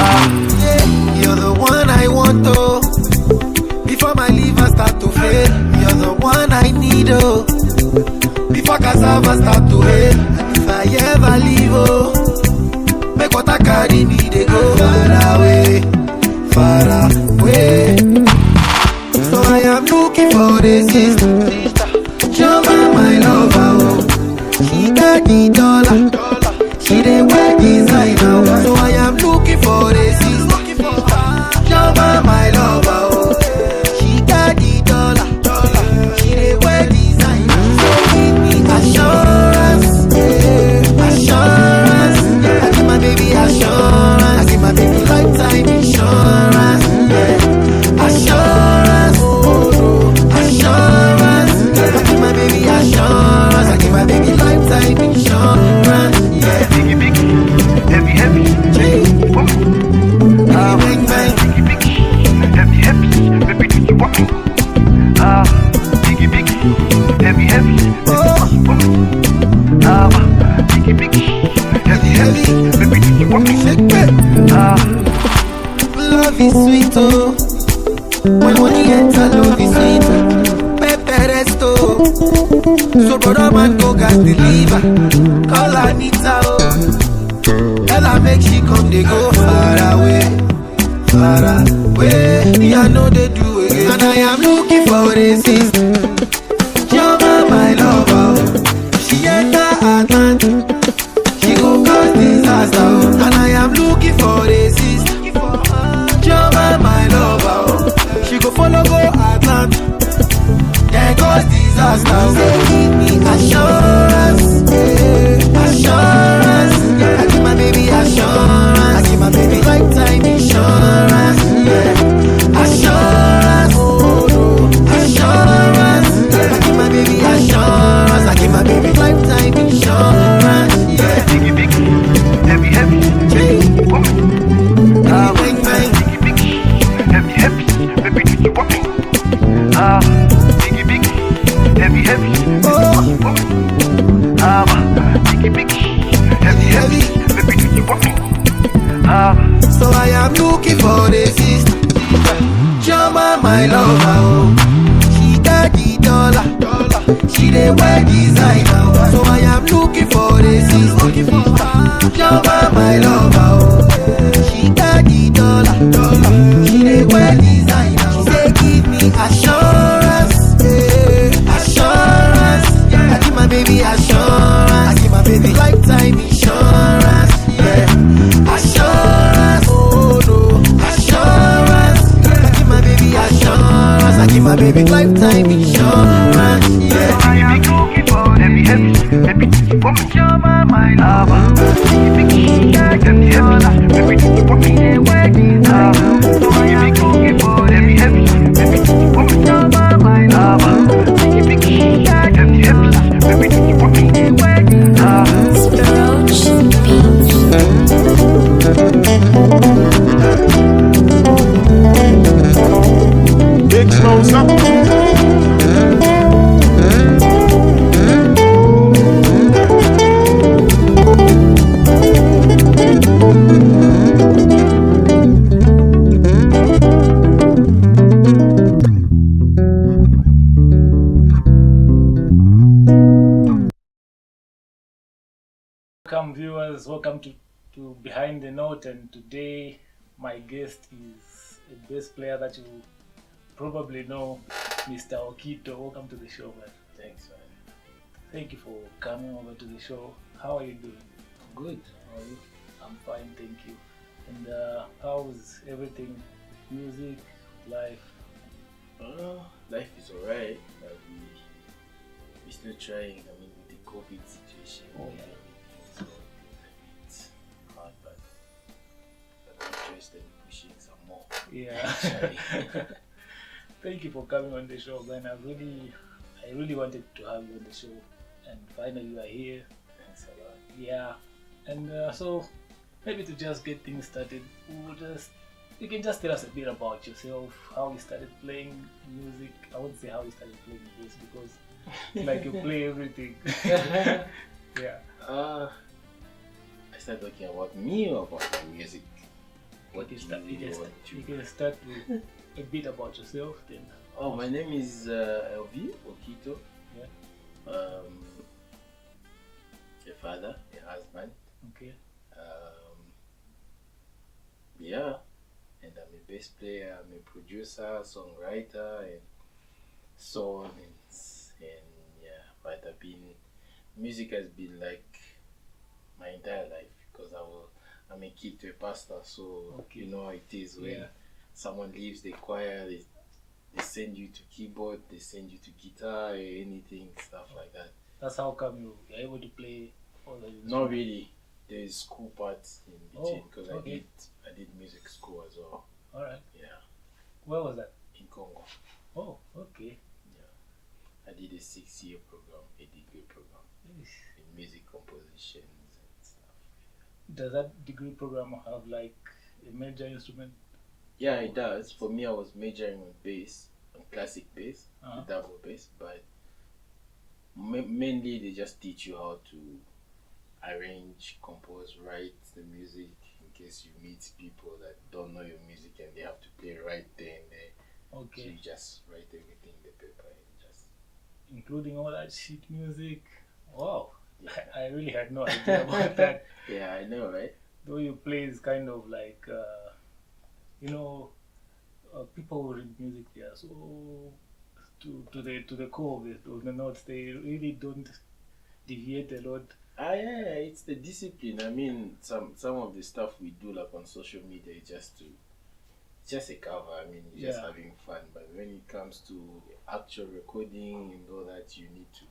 You're the one I want, oh. Before my liver start to fail, you're the one I need, oh. Before cassava start to hail, and if I ever leave, oh, make what I carry me, they go far away, far away. So I am looking for the sister, Joma, my lover, oh. She got the dollar, she dey wear designer, so I am looking for the sister, Joma, my lover, oh. She got the dollar, she dey wear designer, so give me assurance, assurance. I give my baby assurance, I give my baby lifetime insurance, assurance, assurance. I give my baby assurance, I give my baby lifetime insurance, Biggie, biggie, heavy, heavy, bang, bang. heavy, heavy, baby, do you want me? Biggie, biggie, heavy, heavy, biggie, biggie, heavy, heavy, baby, do you want me? Love is sweet, oh. When money enter, love is sweet. Pepe resto. So brother man go gas deliver. Call Anita, oh. Tell her make she come, they go far away, far away. Me I know they do again, and I am looking for a sister. Joma, my lover, she enter Atlantic. She go cause disaster, oh. And I am looking for a sister. Joma, my lover, she go follow go Atlantic. There goes disaster, so give me assurance, assurance. I give my baby assurance, I give my baby lifetime insurance, assurance, assurance. I give my baby assurance, I give my baby lifetime insurance, Biggie, biggie, heavy, heavy, bang, bang. biggie, biggie, heavy, heavy, baby, do you want me? Biggie, biggie, heavy, heavy, biggie, biggie, heavy, heavy, baby, do you want me? So I am looking for the sister, Joma, my lover, oh. She got the dollar, she dey wear designer, so I am looking for the sister, Joma, my lover, oh. She got the dollar, she dey wear designer, she say give me assurance, assurance. I give my baby assurance, I give my baby lifetime insurance, assurance, assurance. I give my baby assurance, I give my baby lifetime insurance, I am looking for heavy, heavy, baby, do you want me? Joma, my lover, biggie, biggie, heavy, heavy, baby, do you want me? So I am looking for heavy, heavy, baby, do you want me? Joma, my lover, biggie, biggie, heavy, heavy, baby, do you want me? Big Smoke's up. Welcome viewers, welcome to Behind the Note, and today my guest is a bass player that you probably know, Mr. Okito. Welcome to the show, man. Thanks, man. Thank you for coming over to the show. How are you doing? Good. How are you? I'm fine, thank you. And how's everything? Music, life? Life is alright, but we still trying. I mean, with the COVID situation, Oh. so it's hard, but I'm interested in pushing some more. Yeah. Actually. Thank you for coming on the show, man. I really wanted to have you on the show, and finally you are here. Thanks a lot. Yeah. And so maybe to just get things started, you can just tell us a bit about yourself, how you started playing music. I won't say how you started playing bass because it's like you play everything. Yeah. I started talking about me or about the music. You can start with a bit about yourself then. Oh, my name is LV Okito. Yeah. A father, a husband. Okay. Yeah, and I'm a bass player, I'm a producer, songwriter, and so on, and yeah, but music has been like my entire life because I'm a kid to a pastor, so Okay. you know how it is when Yeah. someone leaves the choir, they send you to keyboard, they send you to guitar, anything, stuff like that. That's how come you're able to play all the Not really. There's school parts in between Oh, because okay. I did music school as well. Alright. Yeah, Where was that? in Congo. Oh, okay. I did a 6-year program, a degree program in music compositions and stuff. Does that degree program have like a major instrument? Yeah, it does. For me, I was majoring on bass, on classic bass, Uh-huh. the double bass, but mainly they just teach you how to arrange, compose, write the music in case you meet people that don't know your music and they have to play right there and there. So Okay. you just write everything in the paper and just Including all that sheet music. Wow. yeah. I really had no idea about that. Yeah, I know, right? Though you play is kind of like, people who read music, they are so to the core of the notes. They really don't deviate a lot. Yeah, it's the discipline. I mean, some of the stuff we do like on social media is it's just a cover. I mean, you're just Yeah. having fun. But when it comes to actual recording and all that, you need to.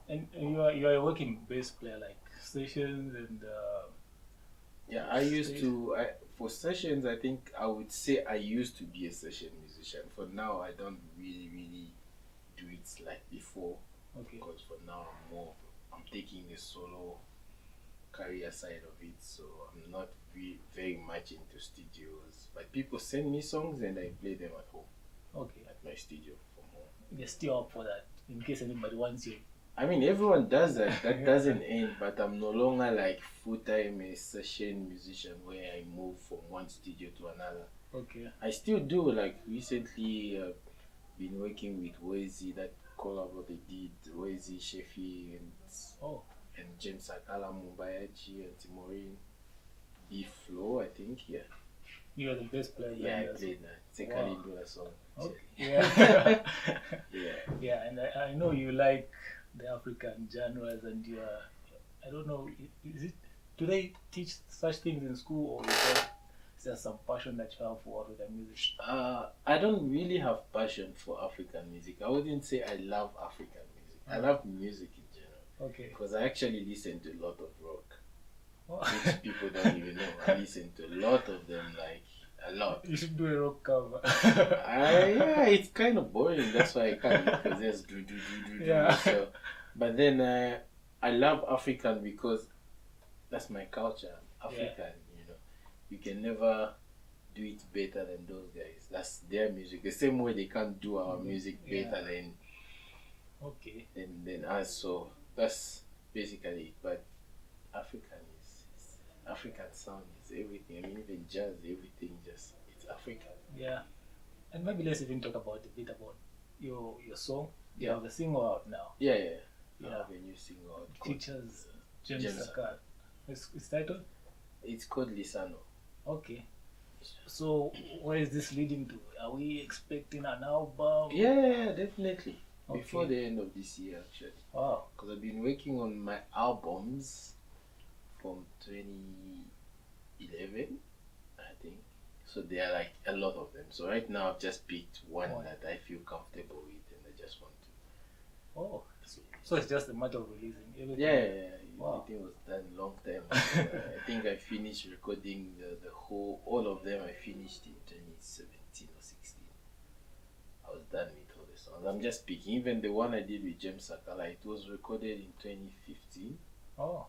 And you are a working bass player, like sessions and Yeah, I used to. For sessions, I think I would say I used to be a session musician. For now, I don't really do it like before. okay. Because for now, I'm taking the solo career side of it, so I'm not very much into studios. But people send me songs and I play them at home, Okay. at my studio from home. You're still up for that in case anybody wants you. I mean, everyone does that. That doesn't end, but I'm no longer like full-time a session musician where I move from one studio to another. Okay. I still do. Like recently, been working with Wezi, that collab they did, Wezi, Shefi, Oh. and James Sakala, Mumbayaji, and Timorin. B-Flow, I think, yeah. You are the best player. Yeah, I behind us. played that. It's a Wow. Kalindula song. Okay. actually. Yeah. Yeah. Yeah, and I know you like the African genres, and I don't know, do they teach such things in school, or is there some passion that you have for African music? I don't really have passion for African music. I wouldn't say I love African music. I love music in general. Okay. Because I actually listen to a lot of rock, Oh. which people don't even know. I listen to a lot of them, like a lot. You should do a rock cover. Yeah, it's kind of boring. That's why I can't, because there's do. Yeah. So, but then I love African because that's my culture. African, you can never do it better than those guys. That's their music. The same way they can't do our music better Okay. than us. So that's basically it. But African is African sound is everything. I mean, even jazz, everything it's African. Yeah. And maybe let's even talk about a bit about your song. You Yeah. have a single out now. Yeah. I Yeah. have a new single out It called- features James James Sakala. It's titled? It's called Lisano. Okay. So where is this leading to? Are we expecting an album? Yeah, definitely. before Okay. the end of this year actually. Wow. Because I've been working on my albums from 2011, I think. So there are like a lot of them. So right now I've just picked one One. that I feel comfortable with, and I just want to. Oh, so it's just a matter of releasing everything. Yeah. Wow. Everything was done long time ago. I think I finished recording the whole, all of them. I finished in 2017 or 16. I was done with all the songs. I'm just picking. Even the one I did with James Sakala, it was recorded in 2015. Oh.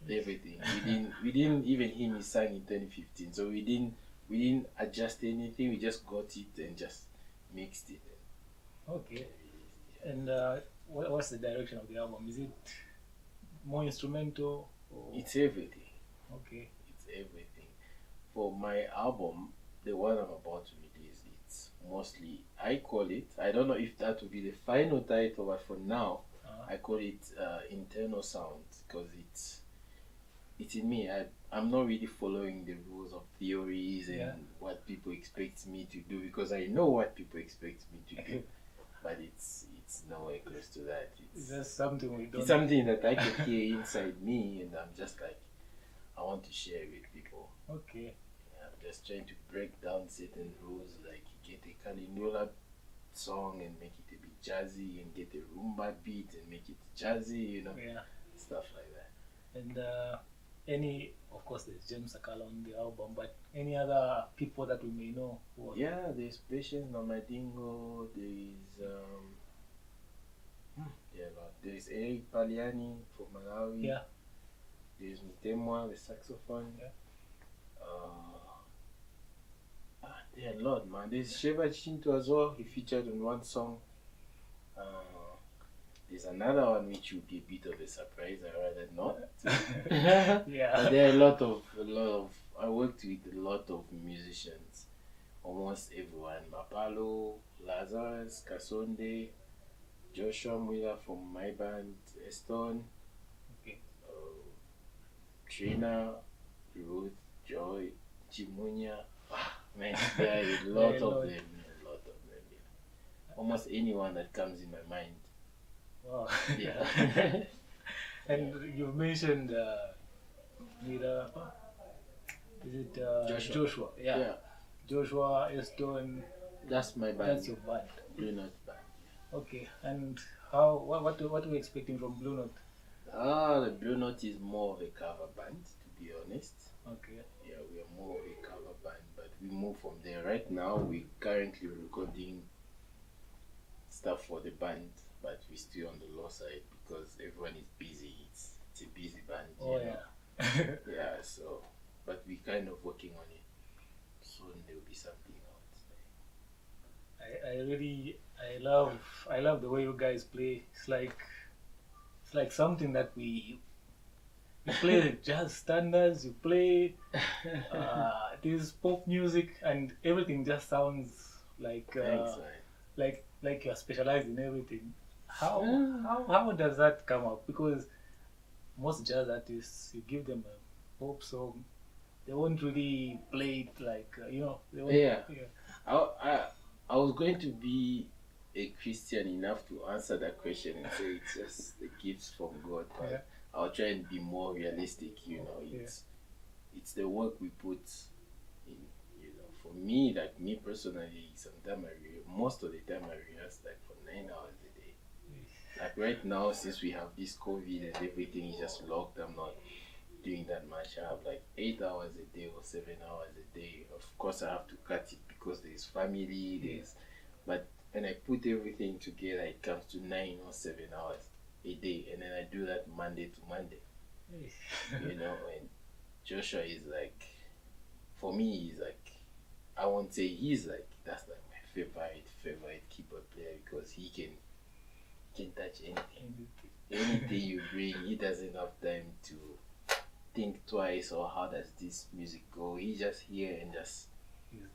Everything. We didn't even hear me sang in 2015. So we didn't adjust anything. We just got it and just mixed it. Okay. And what's the direction of the album? Is it more instrumental? Or... It's everything. Okay. It's everything. For my album, the one I'm about to release, it's mostly, I call it, I don't know if that will be the final title, but for now, I call it internal sound, because it's in me. I'm not really following the rules of theories and what people expect me to do, because I know what people expect me to do, but it's nowhere close to that. It's just something we don't. It's something that I can hear inside me, and I'm just like, I want to share with people. Okay. I'm just trying to break down certain rules, like get a Kalinula song and make it a bit jazzy, and get a rumba beat and make it jazzy, stuff like that. And of course, there's James Sakala on the album, but any other people that we may know? Yeah, there's Patience Namadingo, there's Eric Paliani from Malawi. Yeah. There's Mutemwa, the saxophone. Yeah. There are a lot, man. There's Sheva Chinto as well. He featured on one song. There's another one which will be a bit of a surprise. I rather not. Yeah. But there are a lot of. I worked with a lot of musicians. Almost everyone. Mapalo, Lazarus, Kasonde, Joshua Miller from my band, Eston. Okay. Trina, Ruth, Joy, Chimunya. Man, there are a lot of them. Yeah. Almost anyone that comes in my mind. Wow. Yeah. And you mentioned Mira. Is it Joshua? Yeah. Joshua, Eston. That's my band. That's your band. Blue Note band. Okay. And what are we expecting from Blue Note? The Blue Note is more of a cover band, to be honest. Okay. Yeah, we are more of a cover band, but we move from there. Right now, we're currently recording stuff for the band, but we're still on the low side because everyone is busy. It's a busy band. Oh, yeah. Yeah, so, but we're kind of working on it. Soon there will be something out. I love the way you guys play. It's like something that you play jazz standards, you play this pop music, and everything just sounds like Thanks, man. like you're specialized in everything. How does that come up? Because most jazz artists, you give them a pop song, they won't really play it like they won't, Yeah. I was going to be a Christian enough to answer that question and say it's just the gifts from God, but I'll try and be more realistic. It's the work we put in. For me, like me personally, sometimes most of the time I rehearse like for 9 hours a day. Like right now, since we have this COVID and everything is just locked, I'm not doing that much. I have like 8 hours a day or 7 hours a day. Of course, I have to cut it because there's family, but when I put everything together, it comes to 9 or 7 hours a day, and then I do that Monday to Monday. And Joshua is like, for me, he's like, I won't say he's like, that's like my favorite keyboard player because he can touch anything. Anything you bring, he doesn't have time to think twice or how does this music go. He's just here and just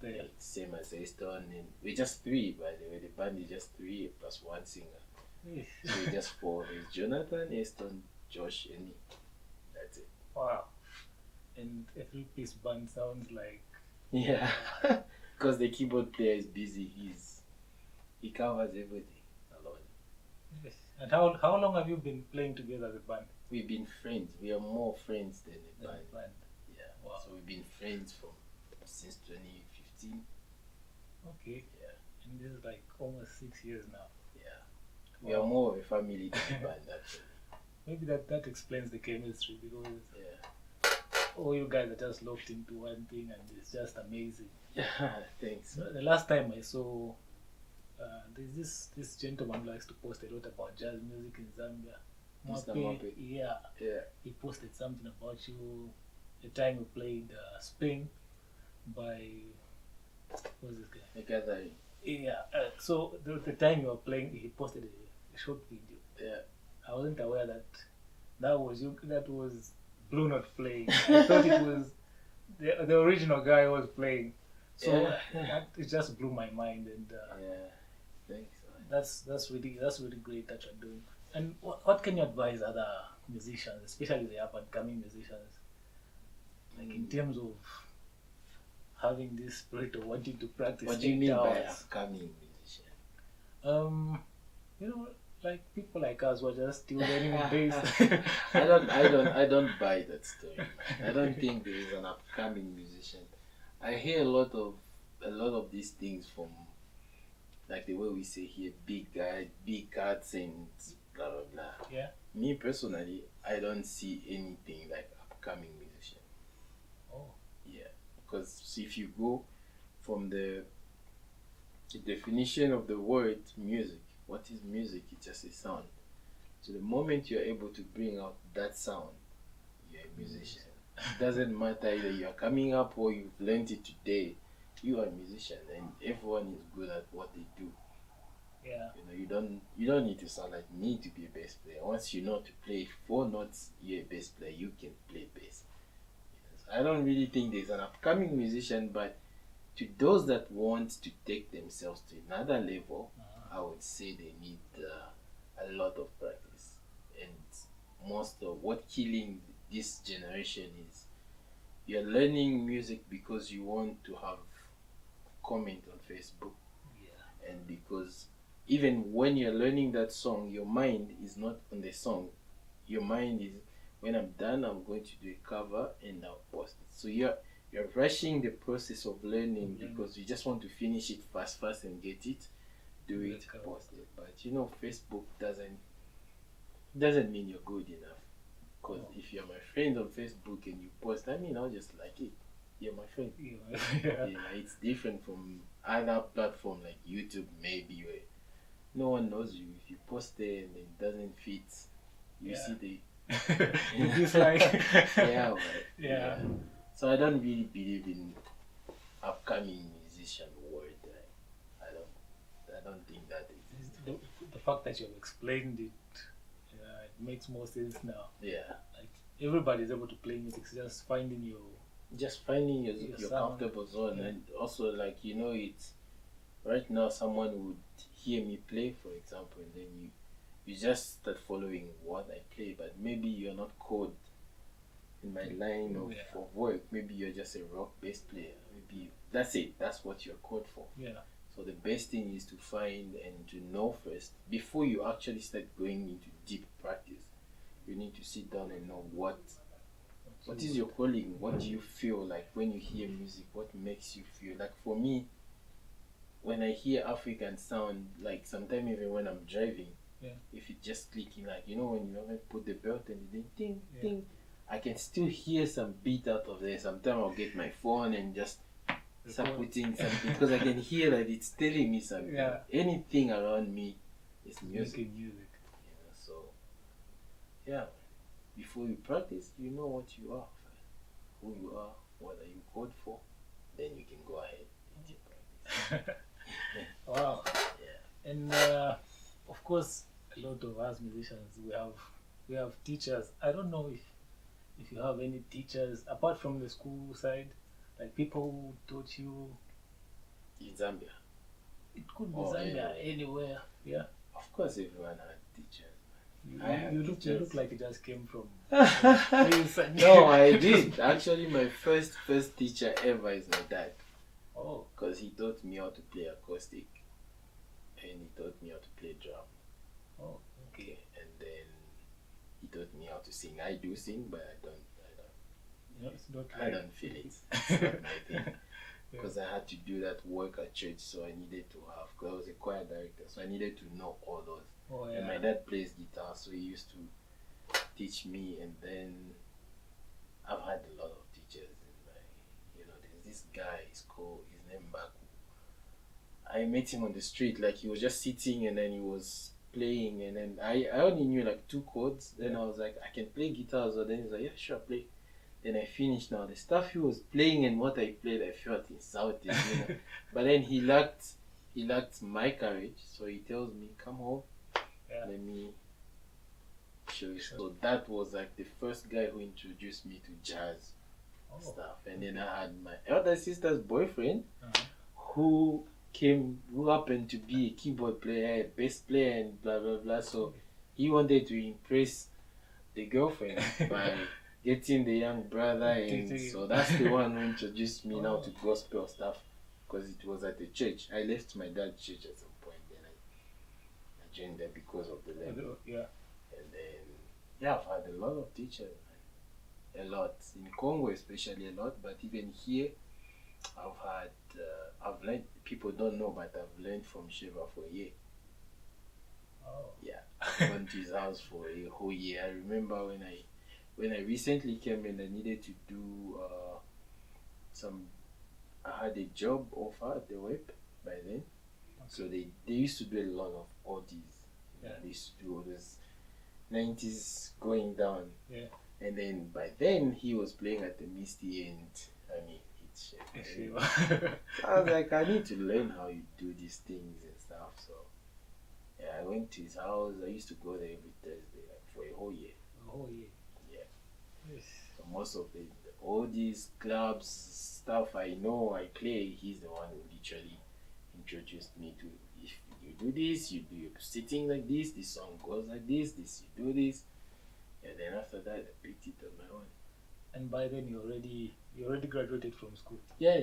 there. Same as Eston, and we're just three, by the way. The band is just three plus one singer. So we're just four. It's Jonathan, Eston, Josh, and me. That's it. Wow. And a three-piece band sounds like because the keyboard player is busy. He covers everything. Yes. And how long have you been playing together as a band? We've been friends. We are more friends than a As band. a band. Yeah. Wow. So we've been friends since 2015. Okay. Yeah. And this is like almost 6 years now. Yeah. We are more of a family than a band actually. Maybe that explains the chemistry because Yeah. all you guys are just locked into one thing and it's just amazing. Yeah. Thanks. The last time I saw, there's this gentleman who likes to post a lot about jazz music in Zambia. Mr. Mape, Mape. yeah, Yeah. he posted something about you. The time you played Spain by what's this guy? The gathering. Yeah. So the time you were playing, he posted a short video. Yeah. I wasn't aware that was you. That was Blue Note playing. I thought it was the original guy was playing. So Yeah. it just blew my mind, and Yeah. Thanks. that's really great that you're doing. And what can you advise other musicians, especially the up and coming musicians, like in terms of having this spirit of wanting to practice? What do you 8 mean by hours? upcoming musician? You know, like people like us who are just still learning bass. I don't buy that story. Man. I don't think there is an upcoming musician. I hear a lot of these things from, like the way we say here, big guy, big cats and blah blah blah. Yeah. Me personally, I don't see anything like upcoming musician. Oh. Yeah, because if you go from the definition of the word music, what is music? It's just a sound. So the moment you're able to bring out that sound, you're a musician. It doesn't matter either you're coming up or you've learned it today. You are a musician, and everyone is good at what they do. Yeah. You know, you don't need to sound like me to be a bass player. Once you know to play 4 notes, you're a bass player. You can play bass. Yes. I don't really think there's an upcoming musician, but to those that want to take themselves to another level, I would say they need a lot of practice. And most of what killing this generation is, you're learning music because you want to have comment on Facebook, Yeah. and because even when you're learning that song, your mind is not on the song. Your mind is, when I'm done, I'm going to do a cover and I'll post it. So you're rushing the process of learning because you just want to finish it fast and get it, do it, post it. But you know, Facebook doesn't mean you're good enough. Because if you're my friend on Facebook and you post, I mean, I'll just like it. You're my friend. Yeah. Yeah, it's different from other platform like YouTube, maybe, where no one knows you. If you post there and it doesn't fit, you see the It's like yeah, but, Yeah. So I don't really believe in upcoming musician word. I don't think that exists. the fact that you've explained it, it makes more sense now. Yeah, Like everybody's able to play music, it's just finding your just finding your sound. comfortable zone, and also like it's right now someone would hear me play, for example, and then you just start following what I play, but maybe you're not called in my line of work. Maybe you're just a rock bass player. Maybe that's it. That's what you're called for. Yeah. So the best thing is to find and to know first before you actually start going into deep practice. You need to sit down and know what is your calling. What do you feel like when you hear music? What makes you feel like? For me, when I hear African sound, like sometimes even when I'm driving, if it's just clicking, like when you haven't put the belt and then ding ding, I can still hear some beat out of there. Sometimes I'll get my phone and just start putting something because I can hear that it's telling me something. Yeah. Anything around me is music. Making music. So before you practice, you know what you are, who you are, what are you called for, then you can go ahead and do practice. Wow. Yeah. And of course, a lot of us musicians, we have teachers. I don't know if you have any teachers apart from the school side, like people who taught you. In Zambia, It could be Zambia, anywhere. Yeah. of course, everyone had teachers. You look like you just came from. No, I did. Actually, my first teacher ever is my dad. Oh. Because he taught me how to play acoustic and he taught me how to play drum. Oh. sing. I do sing, but It's not I like don't feel it. It's not my thing. Because I had to do that work at church, so I needed to have, because I was a choir director, so I needed to know all those. Oh And my yeah. dad plays guitar, so he used to teach me. And then I've had a lot of teachers in my, there's this guy, his name Baku. I met him on the street, like he was just sitting and then he was playing, and then I only knew like 2 chords. Then I was like, I can play guitar. So then he's like, yeah, sure, play. Then I finished. Now the stuff he was playing and what I played, I felt insulted, But then he lacked my courage, so he tells me, come home, Yeah. let me show you. So that was like the first guy who introduced me to jazz stuff. And then I had my elder sister's boyfriend, who happened to be a keyboard player, a bass player, and blah blah blah. So he wanted to impress the girlfriend by getting the young brother, and so that's the one who introduced me now to gospel stuff, because it was at the church. I left my dad's church at some point, then I joined there because of the level. Yeah. And then I've had a lot of teachers, a lot in Congo especially, a lot, but even here I've learned. People don't know, but I've learned from Shiva for a year. Oh. Yeah, I went to his house for a whole year. I remember when I recently came and I needed to do I had a job offer at the web by then. So they used to do a lot of oldies. Yeah. They used to do all this 90s going down. Yeah. And then by then he was playing at the Misty, and I mean, it's I was like, I need to learn how you do these things and stuff. So yeah, I went to his house. I used to go there every Thursday, like for a whole year. Oh yeah. Yeah. Yes. So most of all these clubs stuff I know I play, he's the one who literally introduced me to. If you do this, you're sitting like this song goes like this, you do this. And then after that I picked it on my own. And by then you already graduated from school. Yeah,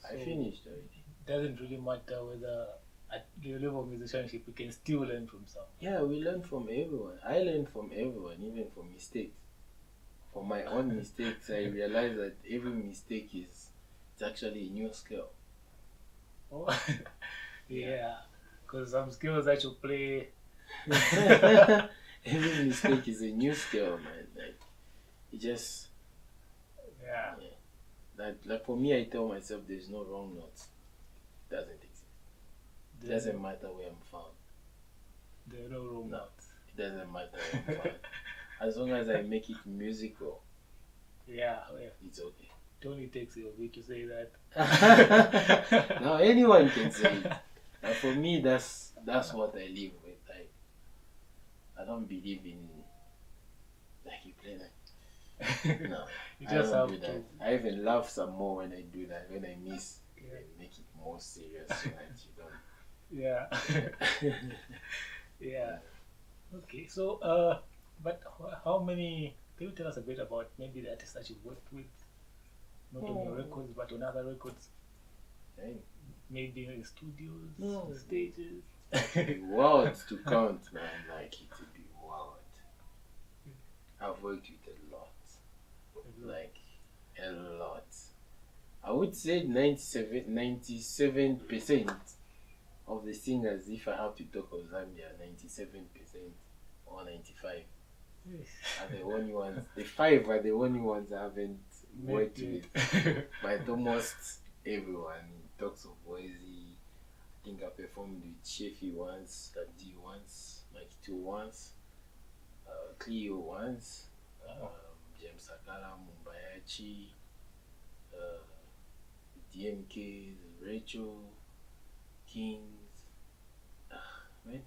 I So finished already. Doesn't really matter whether at the level of musicianship we can still learn from someone. Yeah, we learn from everyone. I learn from everyone, even from mistakes. For my own mistakes, I realize that every mistake is actually a new skill. Oh. Yeah. Because some skills that you play. Every mistake is a new skill, man. Like, it just, Yeah. like for me, I tell myself there's no wrong notes. It doesn't exist. It doesn't matter where I'm found. There are no wrong No. notes. It doesn't matter where I'm found. As long as I make it musical, Yeah. it's okay. It only takes you a bit to say that. Now anyone can say it. And for me, that's what I live with. Like, I don't believe in like you play like no. You I just don't have do that. to. I even laugh some more when I do that. When I miss, Yeah. I make it more serious so that you don't. Yeah. Yeah. Okay. So, but how many? Can you tell us a bit about maybe the artists that you've worked with, not on your records but on other records? Hey, Maybe in studios, No. stages. be wild to count, man. Like it would be wild. I've worked with a lot. Like a lot. I would say 97% of the singers, if I have to talk of Zambia, 97% or 95 are the only ones. The 5 are the only ones I haven't worked with. But almost everyone. Talks of Boise. I think I performed with Sheffy once, Lati once, Mike 2 once, Cleo once, James Sakala, Mumbayachi, DMK, Rachel, Kings. Man,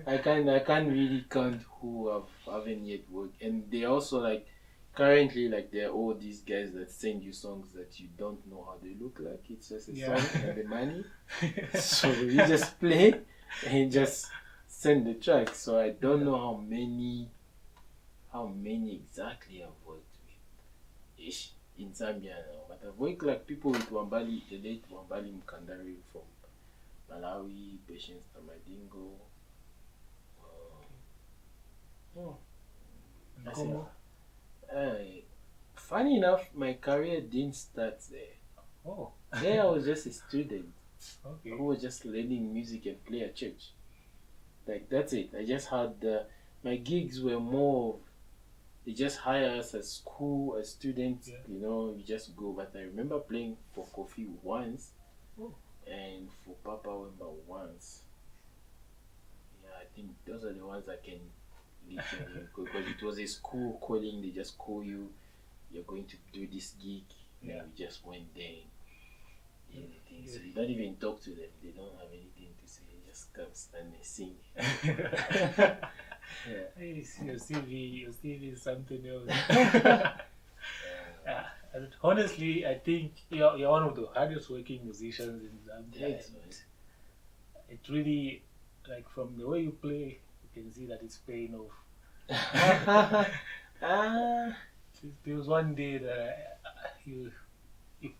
I can't really count who haven't yet worked, and they also like currently like there are all these guys that send you songs that you don't know how they look like. It's just a song and the money, so you just play and just send the track. So I don't know how many exactly I've worked with ish in Zambia now, but I've worked like people with Wambali, the late Wambali Mkandari from Malawi, Patience Tamadingo. in I Congo? Funny enough, my career didn't start there. Oh, There I was just a student okay. who was just learning music and play at church. Like that's it. I just had my gigs were more. They just hire us as school, as students. Yeah. You know, you just go. But I remember playing for Kofi once, Oh. and for Papa Wemba once. Yeah, I think those are the ones I can literally because it was a school calling. They just call you. You're going to do this gig. Yeah. And we just went there. And anything. So Yeah. you don't even talk to them. They don't have anything to say. You just come stand and sing. Yeah. Hey, your CV is something else. Yeah, and honestly, I think you're one of the hardest working musicians in Zambia. Thanks, man. It really, like from the way you play, you can see that it's paying off. Ah, There was one day that you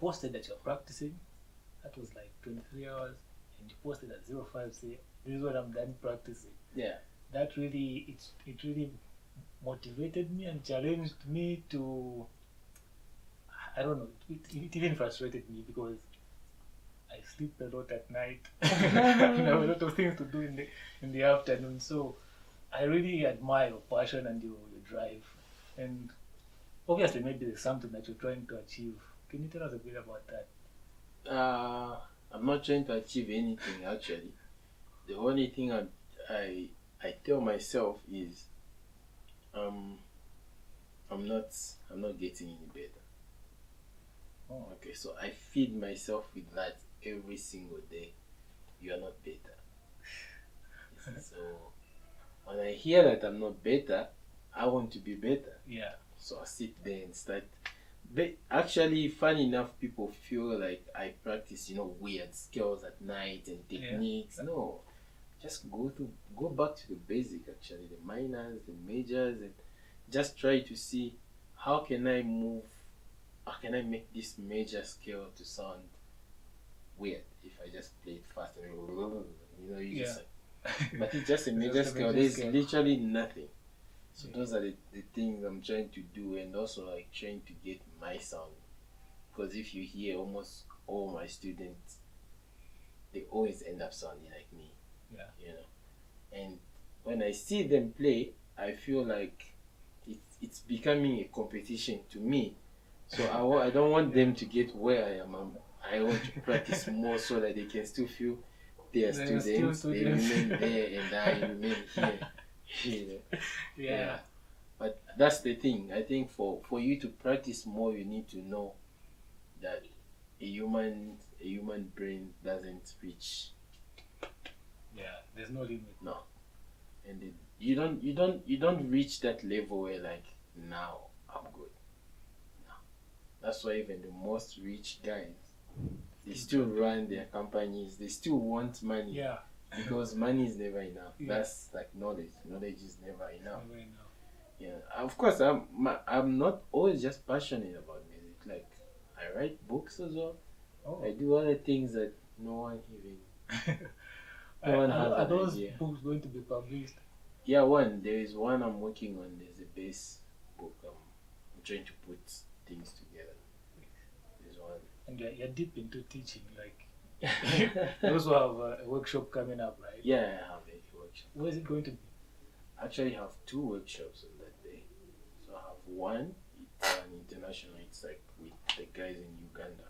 posted that you're practicing. That was like 23 hours, and you posted at 05 say, "This is when I'm done practicing." yeah. That really it really motivated me and challenged me to. I don't know. It even frustrated me because I sleep a lot at night. I have a lot of things to do in the afternoon. So I really admire your passion and your drive. And obviously, maybe there's something that you're trying to achieve. Can you tell us a bit about that? I'm not trying to achieve anything actually. The only thing I tell myself is I'm not getting any better. Oh, Okay, so I feed myself with that every single day. You are not better. So when I hear that I'm not better, I want to be better. yeah. So I sit there and start. But actually, funny enough, people feel like I practice, weird skills at night and techniques. Yeah. No, just go back to the basic. Actually, the minors, the majors, and just try to see how can I move. How can I make this major scale to sound weird if I just play it fast and you just. But it's just a major Just a scale. major There's scale. literally nothing. So Yeah. those are the things I'm trying to do, and also like trying to get my sound. Because if you hear almost all my students, they always end up sounding like me. Yeah. And when I see them play, I feel like it's becoming a competition to me. So I don't want them to get where I am. I want to practice more so that they can still feel they are They are still students. They students. remain there and I remain here. You know. Yeah. But that's the thing. I think for you to practice more, you need to know that a human brain doesn't reach. Yeah. There's no limit. No, and you don't reach that level where like now I'm good. No, that's why even the most rich guys, they still run their companies. They still want money. Yeah. Because money is never enough. Yeah. That's like knowledge. Knowledge is never enough. Never enough. Yeah, of course. I'm not always just passionate about music. Like I write books as well. Oh. I do other things that no one even. No one has Are an those idea. books going to be published? Yeah, there is one I'm working on. There's a bass book. I'm trying to put things together. There's one. And you're deep into teaching. Like you also have a workshop coming up, right? Yeah, I have a workshop. Where is it going to be? I actually have 2 workshops on that day. So I have one. It's an international. It's like with the guys in Uganda.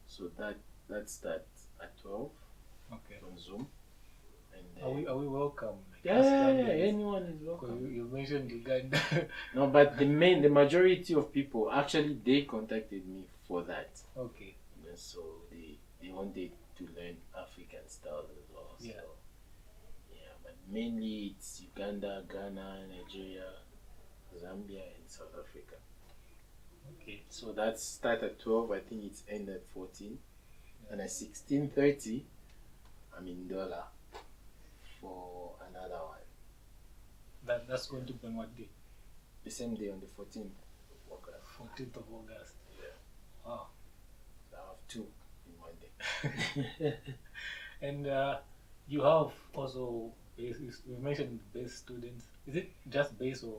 So that starts at 12 Okay. on Zoom. And Are we welcome? Like, yeah, us yeah, Zambians? anyone is Because welcome. you mentioned Uganda. No, but the majority of people actually they contacted me for that. Okay. And so they wanted to learn African styles as well. Yeah. So, yeah, but mainly it's Uganda, Ghana, Nigeria, Zambia, and South Africa. Okay. So that start at 12. I think it's end at 14, and at 16:30, I'm in Dollar for another one. That's going to be on what day? The same day on the 14th of August. 14th of August. Yeah. Wow. So I have 2 in one day. And you have also bass. You mentioned bass students. Is it just bass or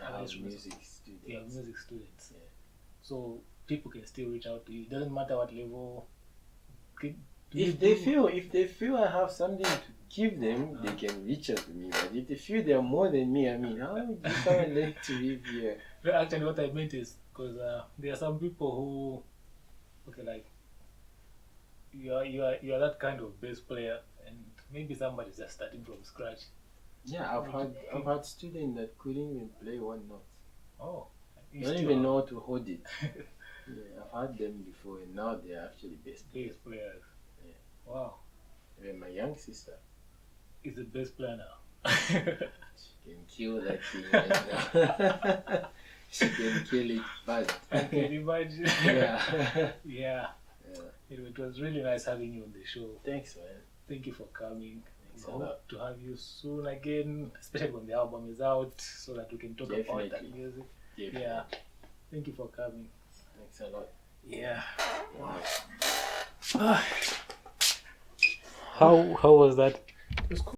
I Other have instruments? music students. You have music students. Yeah. So people can still reach out to you. It doesn't matter what level. Do If they feel I have something to give them, they can reach out to me. But if they feel they're more than me, I mean, how would you come and learn to live here? Well, actually, what I meant is because there are some people who, okay, like you are that kind of bass player, and maybe somebody's just starting from scratch. Yeah, I've had students that couldn't even play one note. Oh, They don't even know how to hold it. Yeah, I've had them before, and now they're actually bass players. bass players. Yeah. Wow, Even my young sister, is a bass player now. she can kill that thing right now. She can kill it bad. I can imagine. Yeah. Yeah. Yeah. Anyway, it was really nice having you on the show. Thanks, man. Thank you for coming. Thanks I a hope lot. to have you soon again, especially when the album is out, so that we can talk about that Definitely. music. Definitely. Yeah. Thank you for coming. Thanks a lot. Yeah. Wow. How was that? It was cool.